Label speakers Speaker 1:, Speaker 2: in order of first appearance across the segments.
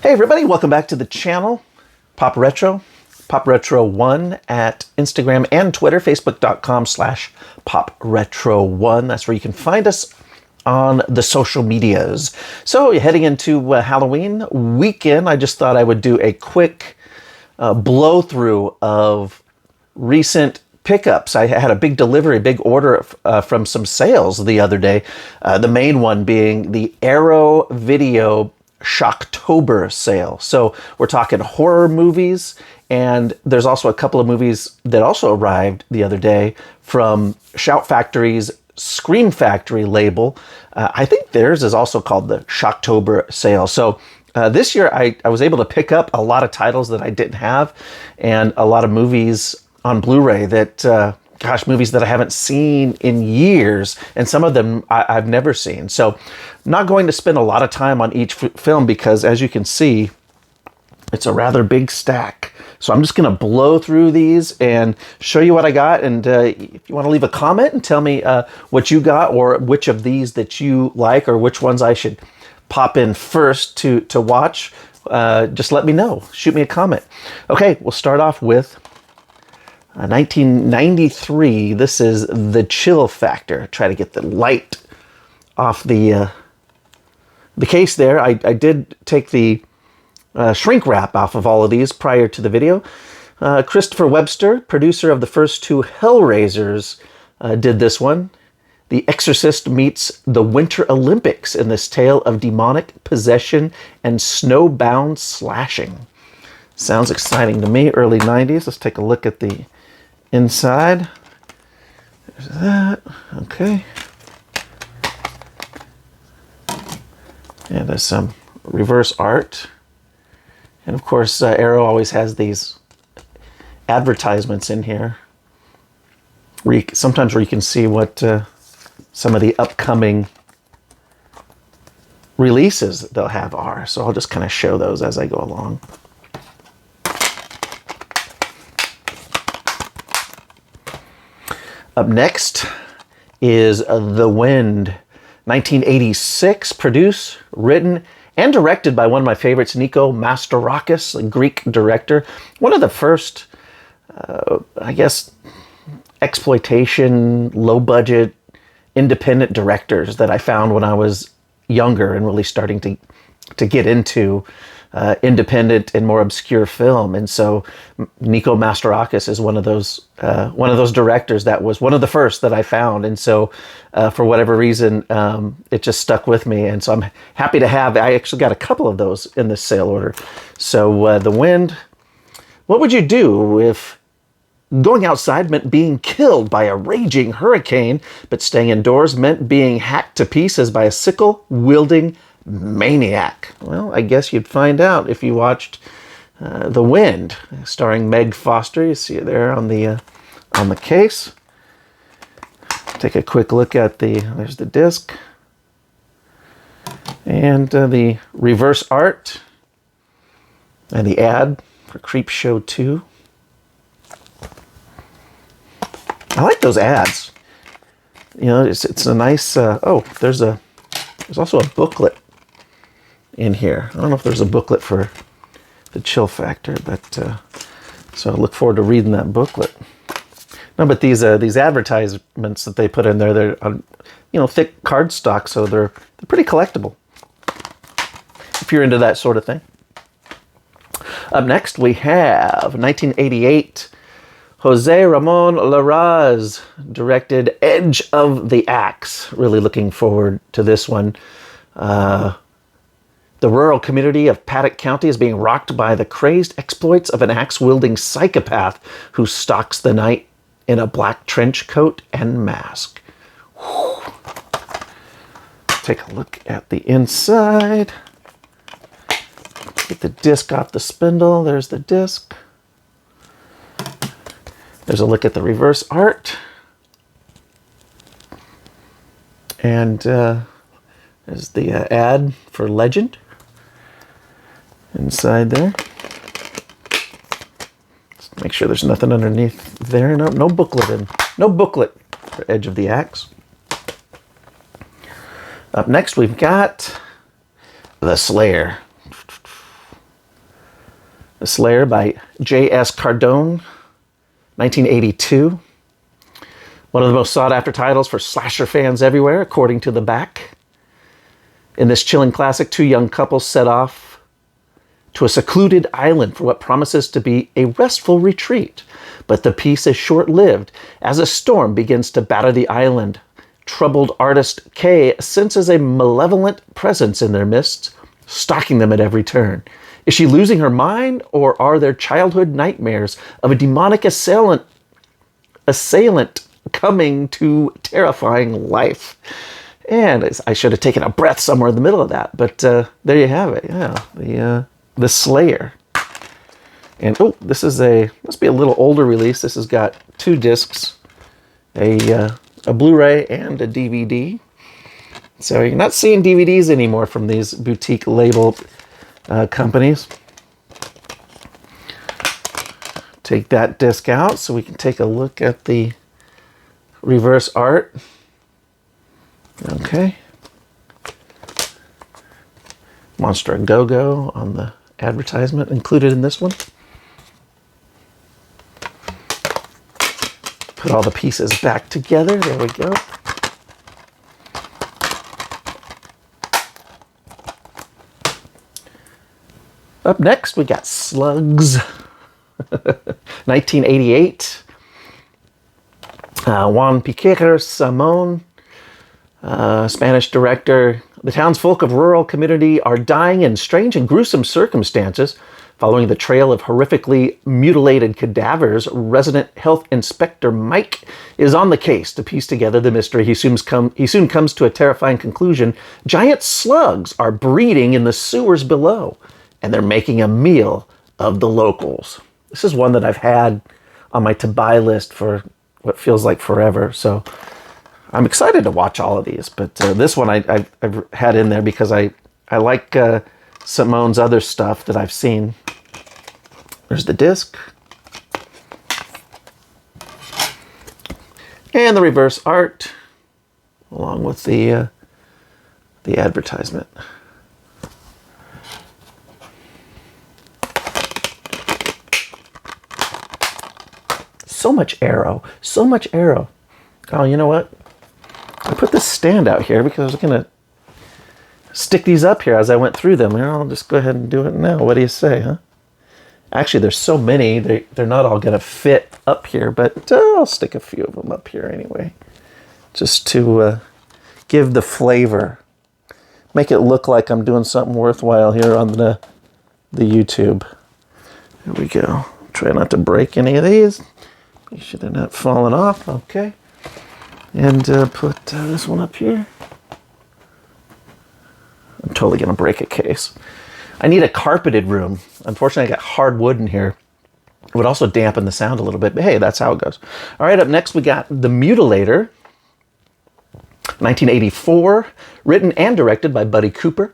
Speaker 1: Hey everybody, welcome back to the channel, Pop Retro 1 at Instagram and Twitter, facebook.com/popretro1. That's where you can find us on the social medias. So you're heading into Halloween weekend. I just thought I would do a quick blow through of recent pickups. I had a big delivery, big order from some sales the other day. The main one being the Arrow Video Shocktober sale. So we're talking horror movies, and there's also a couple of movies that also arrived the other day from Shout Factory's Scream Factory label. I think theirs is also called the Shocktober sale. So this year I was able to pick up a lot of titles that I didn't have, and a lot of movies on Blu-ray that movies that I haven't seen in years, and some of them I've never seen. So I'm not going to spend a lot of time on each film because, as you can see, it's a rather big stack. So I'm just going to blow through these and show you what I got. And if you want to leave a comment and tell me what you got, or which of these that you like, or which ones I should pop in first to watch, just let me know. Shoot me a comment. Okay, we'll start off with 1993. This is The Chill Factor. Try to get the light off the case there. I did take the shrink wrap off of all of these prior to the video. Christopher Webster, producer of the first two Hellraisers, did this one. The Exorcist meets the Winter Olympics in this tale of demonic possession and snowbound slashing. Sounds exciting to me. Early 90s. Let's take a look at the inside. There's that. Okay. And there's some reverse art. And of course, Arrow always has these advertisements in here. Sometimes where you can see what some of the upcoming releases that they'll have are. So I'll just kind of show those as I go along. Up next is The Wind, 1986, produced, written, and directed by one of my favorites, Nikos Mastorakis, a Greek director. One of the first, exploitation, low-budget, independent directors that I found when I was younger and really starting to get into independent and more obscure film. And so Nikos Mastorakis is one of those directors that was one of the first that I found. And so for whatever reason, it just stuck with me. And so I'm happy to have, I actually got a couple of those in this sale order. So The Wind. What would you do if going outside meant being killed by a raging hurricane, but staying indoors meant being hacked to pieces by a sickle-wielding maniac? Well, I guess you'd find out if you watched The Wind, starring Meg Foster. You see it there on the case. Take a quick look at there's the disc and the reverse art and the ad for Creepshow 2. I like those ads. You know, it's a nice. There's also a booklet in here. I don't know if there's a booklet for The Chill Factor, but so I look forward to reading that booklet. No, but these advertisements that they put in there, they're on, thick cardstock, so they're pretty collectible if you're into that sort of thing. Up next, we have 1988. Jose Ramon Larraz directed Edge of the Axe. Really looking forward to this one. The rural community of Paddock County is being rocked by the crazed exploits of an axe-wielding psychopath who stalks the night in a black trench coat and mask. Whew. Take a look at the inside. Get the disc off the spindle. There's the disc. There's a look at the reverse art. And there's the ad for Legend inside there. Just make sure there's nothing underneath there. No booklet no booklet for Edge of the Axe. Up next, we've got The Slayer. Slayer by J.S. Cardone, 1982. One of the most sought-after titles for slasher fans everywhere, according to the back. In this chilling classic, two young couples set off to a secluded island for what promises to be a restful retreat. But the peace is short-lived as a storm begins to batter the island. Troubled artist Kay senses a malevolent presence in their midst, stalking them at every turn. Is she losing her mind, or are there childhood nightmares of a demonic assailant coming to terrifying life? And I should have taken a breath somewhere in the middle of that, but there you have it. Yeah, the Slayer. And this is must be a little older release. This has got 2 discs, a Blu-ray and a DVD. So you're not seeing DVDs anymore from these boutique label companies. Take that disc out so we can take a look at the reverse art. Okay. Monster A Go-Go on the advertisement included in this one. Put all the pieces back together. There we go. Up next, we got Slugs, 1988. Juan Piquer Simon, Spanish director. The townsfolk of rural community are dying in strange and gruesome circumstances. Following the trail of horrifically mutilated cadavers, resident health inspector Mike is on the case to piece together the mystery. He soon comes to a terrifying conclusion. Giant slugs are breeding in the sewers below, and they're making a meal of the locals. This is one that I've had on my to-buy list for what feels like forever, so I'm excited to watch all of these. But this one I've had in there because I like Simone's other stuff that I've seen. There's the disc. And the reverse art, along with the advertisement. So much arrow. So much arrow. Oh, you know what? I put this stand out here because I was going to stick these up here as I went through them. I'll just go ahead and do it now. What do you say, huh? Actually, there's so many, they're not all going to fit up here, but I'll stick a few of them up here anyway. Just to give the flavor. Make it look like I'm doing something worthwhile here on the YouTube. There we go. Try not to break any of these. Make sure they're not falling off. Okay. And put this one up here. I'm totally going to break a case. I need a carpeted room. Unfortunately, I got hardwood in here. It would also dampen the sound a little bit, but hey, that's how it goes. All right, up next we got The Mutilator, 1984, written and directed by Buddy Cooper.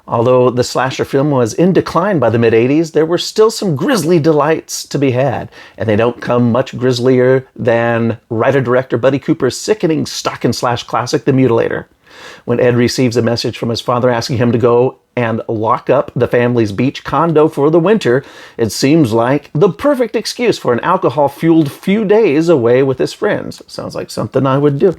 Speaker 1: Although the slasher film was in decline by the mid-'80s, there were still some grisly delights to be had, and they don't come much grislier than writer-director Buddy Cooper's sickening stock-and-slash classic, The Mutilator. When Ed receives a message from his father asking him to go and lock up the family's beach condo for the winter, it seems like the perfect excuse for an alcohol-fueled few days away with his friends. Sounds like something I would do.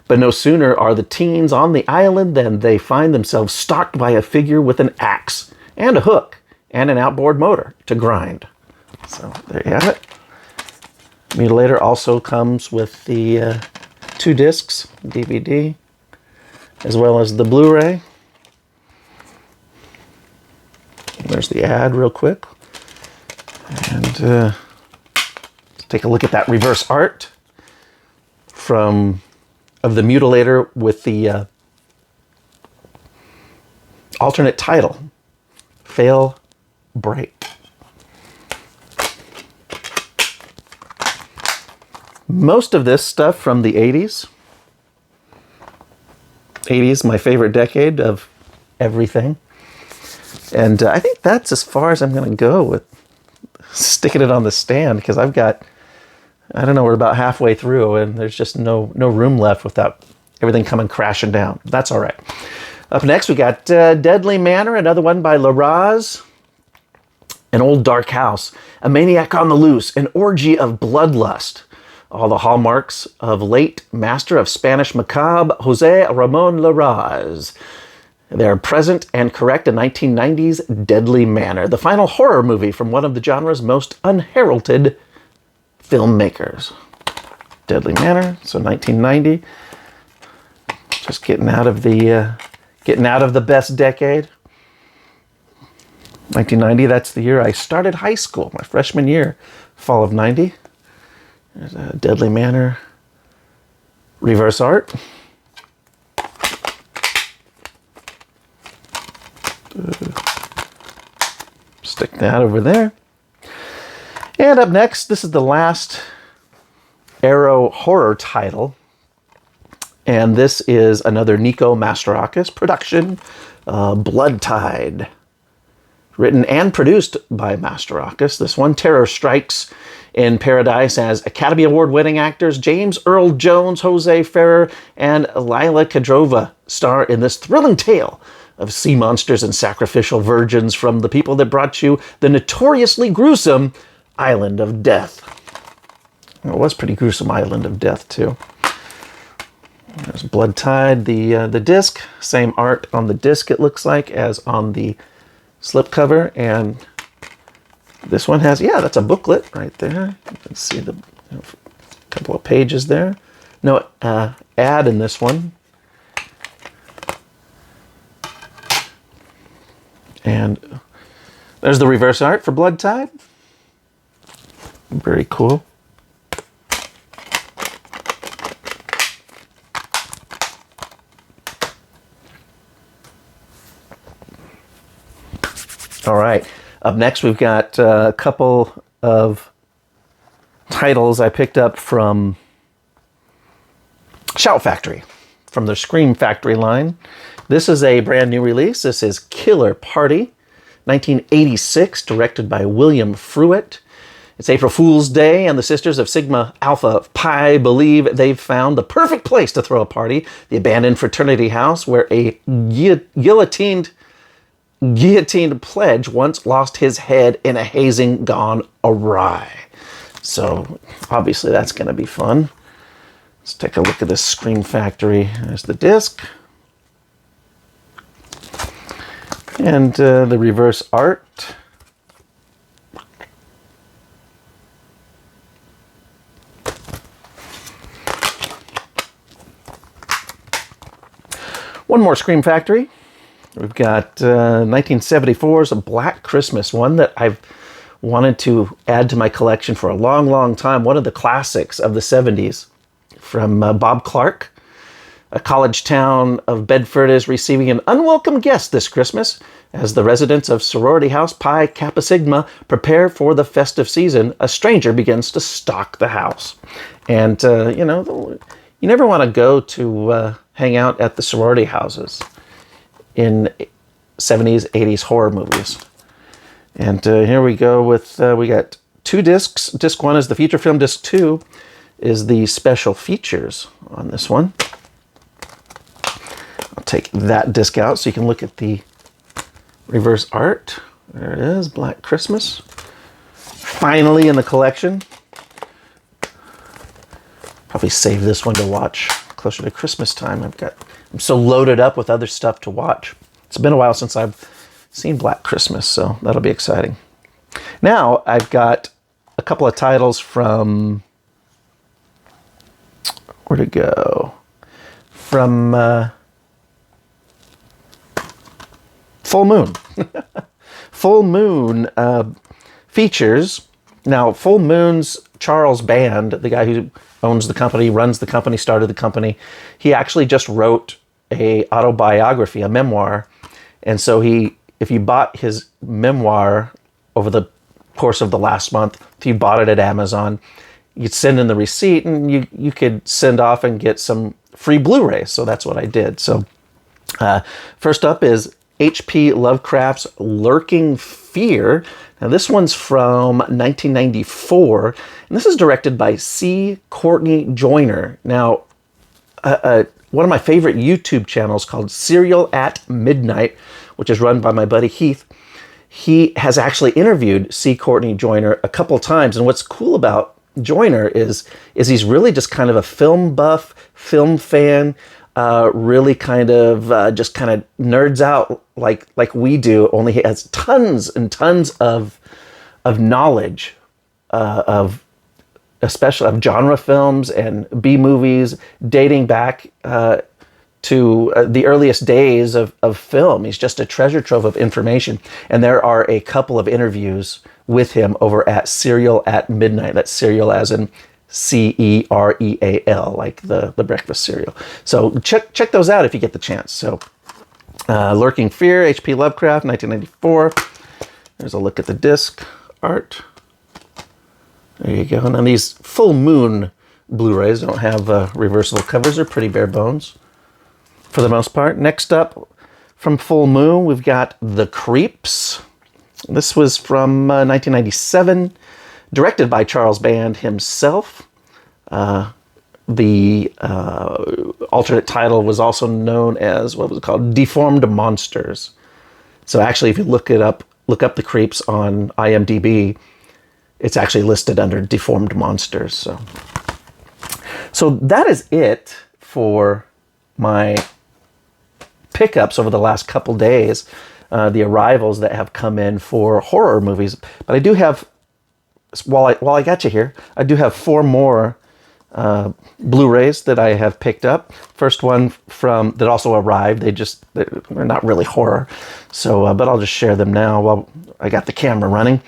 Speaker 1: But no sooner are the teens on the island than they find themselves stalked by a figure with an axe and a hook and an outboard motor to grind. So there you have it. Mutilator also comes with the 2 discs, DVD, as well as the Blu-ray. There's the ad real quick. And let's take a look at that reverse art of the Mutilator with the alternate title, Fail Break. Most of this stuff from the 80s. 80s, my favorite decade of everything. And I think that's as far as I'm going to go with sticking it on the stand, because I've got, I don't know, we're about halfway through and there's just no room left without everything coming crashing down. That's all right. Up next, we got Deadly Manor, another one by Laraz. An old dark house, a maniac on the loose, an orgy of bloodlust. All the hallmarks of late master of Spanish macabre, José Ramón Larraz. They are present and correct in 1990's Deadly Manor, the final horror movie from one of the genre's most unheralded filmmakers. Deadly Manor, so 1990. Just getting out of the best decade. 1990, that's the year I started high school, my freshman year, fall of 90. There's a Deadly Manor reverse art. Stick that over there. And up next, this is the last Arrow horror title. And this is another Nico Masterakis production, Blood Tide. Written and produced by Masterakis. This one, terror strikes in paradise as Academy Award-winning actors James Earl Jones, Jose Ferrer, and Lila Kadrova star in this thrilling tale of sea monsters and sacrificial virgins from the people that brought you the notoriously gruesome Island of Death. It was pretty gruesome Island of Death, too. There's Blood Tide, the disc. Same art on the disc, it looks like, as on the slipcover, and this one has, yeah, that's a booklet right there. You can see the couple of pages there. No ad in this one. And there's the reverse art for Blood Tide. Very cool. All right. Up next, we've got a couple of titles I picked up from Shout Factory, from their Scream Factory line. This is a brand new release. This is Killer Party, 1986, directed by William Fruitt. It's April Fool's Day, and the Sisters of Sigma Alpha Pi believe they've found the perfect place to throw a party, the abandoned fraternity house where a guillotined pledge once lost his head in a hazing gone awry. So obviously that's going to be fun. Let's take a look at this Scream Factory. There's the disc. And the reverse art. One more Scream Factory. We've got 1974's A Black Christmas, one that I've wanted to add to my collection for a long, long time. One of the classics of the 70s from Bob Clark. A college town of Bedford is receiving an unwelcome guest this Christmas as the residents of sorority house Pi Kappa Sigma prepare for the festive season. A stranger begins to stalk the house. And, you never want to go to hang out at the sorority houses in 70s, 80s horror movies. And here we go with, we got two discs. Disc one is the feature film. Disc two is the special features on this one. I'll take that disc out so you can look at the reverse art. There it is, Black Christmas. Finally in the collection. Probably save this one to watch closer to Christmas time. I'm so loaded up with other stuff to watch. It's been a while since I've seen Black Christmas, so that'll be exciting. Now I've got a couple of titles from, where'd it go? From Full Moon. Full Moon features, now Full Moon's Charles Band, the guy who owns the company, runs the company, started the company, he actually just wrote a autobiography, a memoir. And so if you bought his memoir over the course of the last month, if you bought it at Amazon, you'd send in the receipt and you could send off and get some free Blu-rays. So that's what I did. So first up is H.P. Lovecraft's Lurking Fear. Now this one's from 1994, and this is directed by C. Courtney Joyner. Now, one of my favorite YouTube channels called Serial at Midnight, which is run by my buddy Heath. he has actually interviewed C. Courtney Joyner a couple times. And what's cool about Joyner is he's really just kind of a film buff, film fan, really kind of just kind of nerds out like we do, only he has tons and tons of knowledge of especially of genre films and B movies dating back to the earliest days of film. He's just a treasure trove of information. And there are a couple of interviews with him over at Cereal at Midnight. That's Cereal as in Cereal, like the breakfast cereal. So check those out if you get the chance. So Lurking Fear, H.P. Lovecraft, 1994. There's a look at the disc art. There you go. And then these full moon Blu-rays don't have reversible covers. They're pretty bare bones for the most part. Next up from Full Moon, we've got The Creeps. This was from 1997, directed by Charles Band himself. The alternate title was also known as, what was it called? Deformed Monsters. So actually, if you look up The Creeps on IMDb, it's actually listed under Deformed Monsters. So that is it for my pickups over the last couple days, the arrivals that have come in for horror movies. But I do have, while I got you here, I do have 4 more Blu-rays that I have picked up. First one that also arrived. They're not really horror, so but I'll just share them now while I got the camera running.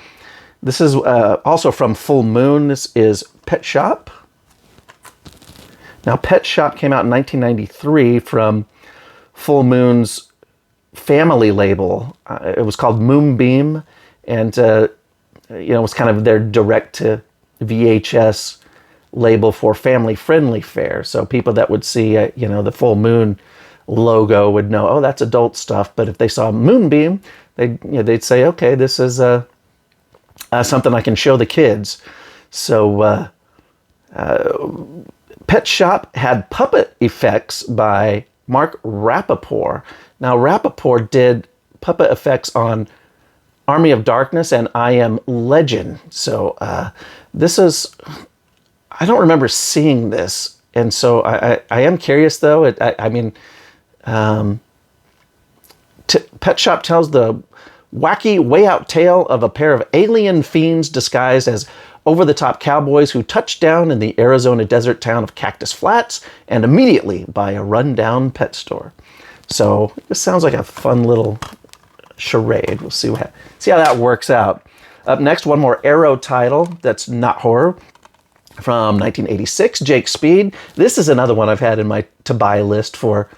Speaker 1: This is also from Full Moon. This is Pet Shop. Now, Pet Shop came out in 1993 from Full Moon's family label. It was called Moonbeam, and it was kind of their direct to VHS label for family-friendly fare. So people that would see, the Full Moon logo would know, oh, that's adult stuff. But if they saw Moonbeam, they'd say, okay, this is something I can show the kids. So Pet Shop had puppet effects by Mark Rappaport. Now, Rappaport did puppet effects on Army of Darkness and I Am Legend. So this is, I don't remember seeing this. And so I am curious, though. Pet Shop tells the wacky, way-out tale of a pair of alien fiends disguised as over-the-top cowboys who touch down in the Arizona desert town of Cactus Flats and immediately buy a run-down pet store. So this sounds like a fun little charade. We'll see how that works out. Up next, one more Arrow title that's not horror from 1986, Jake Speed. This is another one I've had in my to-buy list for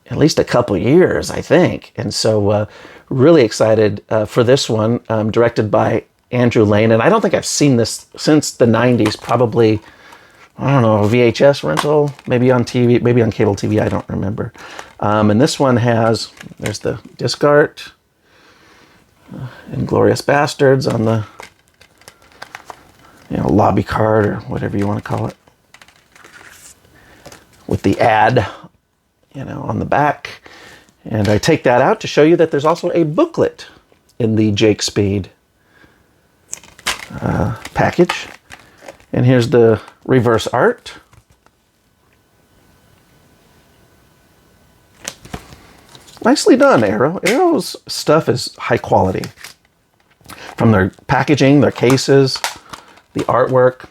Speaker 1: at least a couple years, I think. And so really excited for this one, directed by Andrew Lane. And I don't think I've seen this since the 90s, probably, I don't know, VHS rental, maybe on TV, maybe on cable TV, I don't remember. And this one there's the disc art, Inglourious Bastards on the lobby card or whatever you want to call it, with the ad, on the back. And I take that out to show you that there's also a booklet in the Jake Speed package. And here's the reverse art. Nicely done, Arrow. Arrow's stuff is high quality. From their packaging, their cases, the artwork,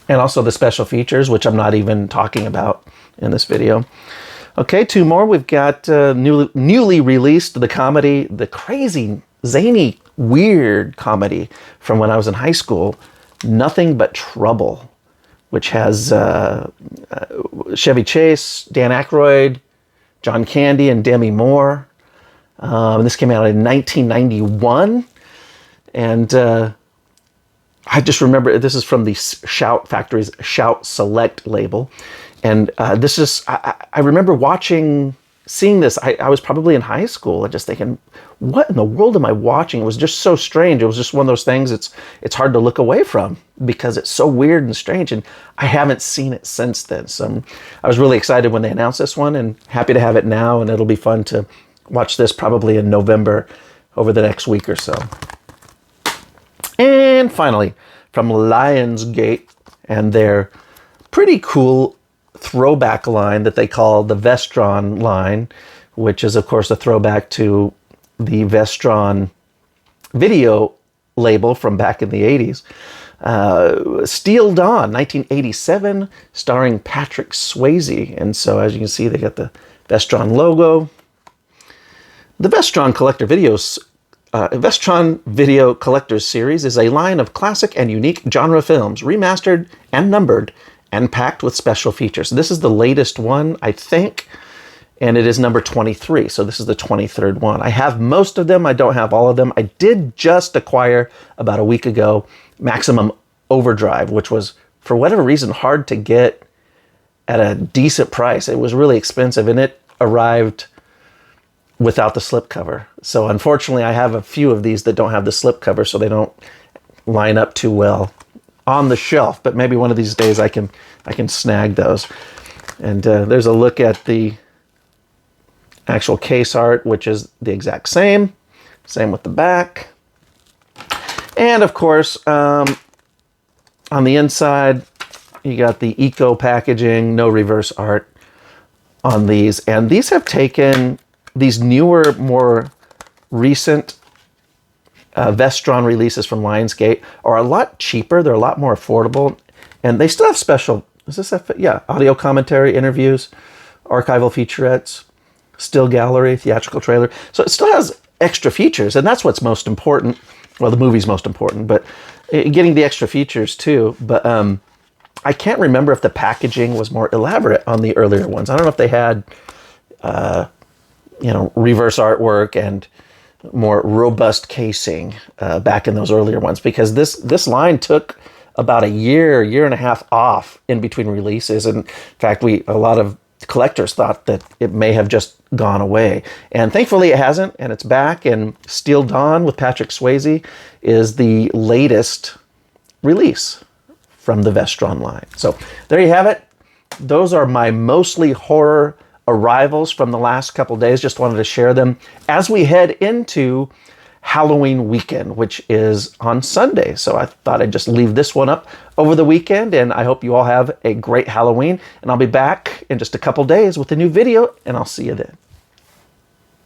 Speaker 1: and also the special features, which I'm not even talking about in this video. Okay, 2 more. We've got newly released the comedy, the crazy, zany, weird comedy from when I was in high school, Nothing But Trouble, which has Chevy Chase, Dan Aykroyd, John Candy, and Demi Moore. This came out in 1991. And I just remember, this is from the Shout Factory's Shout Select label. And this is, I remember seeing this. I was probably in high school and just thinking, what in the world am I watching? It was just so strange. It was just one of those things it's hard to look away from because it's so weird and strange. And I haven't seen it since then. So I was really excited when they announced this one and happy to have it now. And it'll be fun to watch this probably in November over the next week or so. And finally, from Lionsgate and their pretty cool throwback line that they call the Vestron line, which is, of course, a throwback to the Vestron video label from back in the 80s. Steel Dawn, 1987, starring Patrick Swayze. And so, as you can see, they got the Vestron logo. The Vestron Vestron Video Collectors Series is a line of classic and unique genre films, remastered and numbered and packed with special features. This is the latest one, I think, and it is number 23. So this is the 23rd one. I have most of them. I don't have all of them. I did just acquire about a week ago Maximum Overdrive, which was, for whatever reason, hard to get at a decent price. It was really expensive, and it arrived without the slipcover. So unfortunately, I have a few of these that don't have the slipcover, so they don't line up too well on the shelf. But maybe one of these days I can snag those. And there's a look at the actual case art, which is the exact same. Same with the back. And of course, on the inside, you got the eco packaging, no reverse art on these. And these have taken these newer, more recent Vestron releases from Lionsgate are a lot cheaper. They're a lot more affordable. And they still have special, audio commentary, interviews, archival featurettes, still gallery, theatrical trailer. So it still has extra features, and that's what's most important. Well, the movie's most important, but getting the extra features too. But I can't remember if the packaging was more elaborate on the earlier ones. I don't know if they had, reverse artwork and more robust casing back in those earlier ones, because this line took about a year and a half off in between releases. And in fact, a lot of collectors thought that it may have just gone away. And thankfully it hasn't, and it's back. And Steel Dawn with Patrick Swayze is the latest release from the Vestron line. So there you have it. Those are my mostly horror arrivals from the last couple days. Just wanted to share them as we head into Halloween weekend, which is on Sunday. So I thought I'd just leave this one up over the weekend, and I hope you all have a great Halloween. And I'll be back in just a couple days with a new video, and I'll see you then.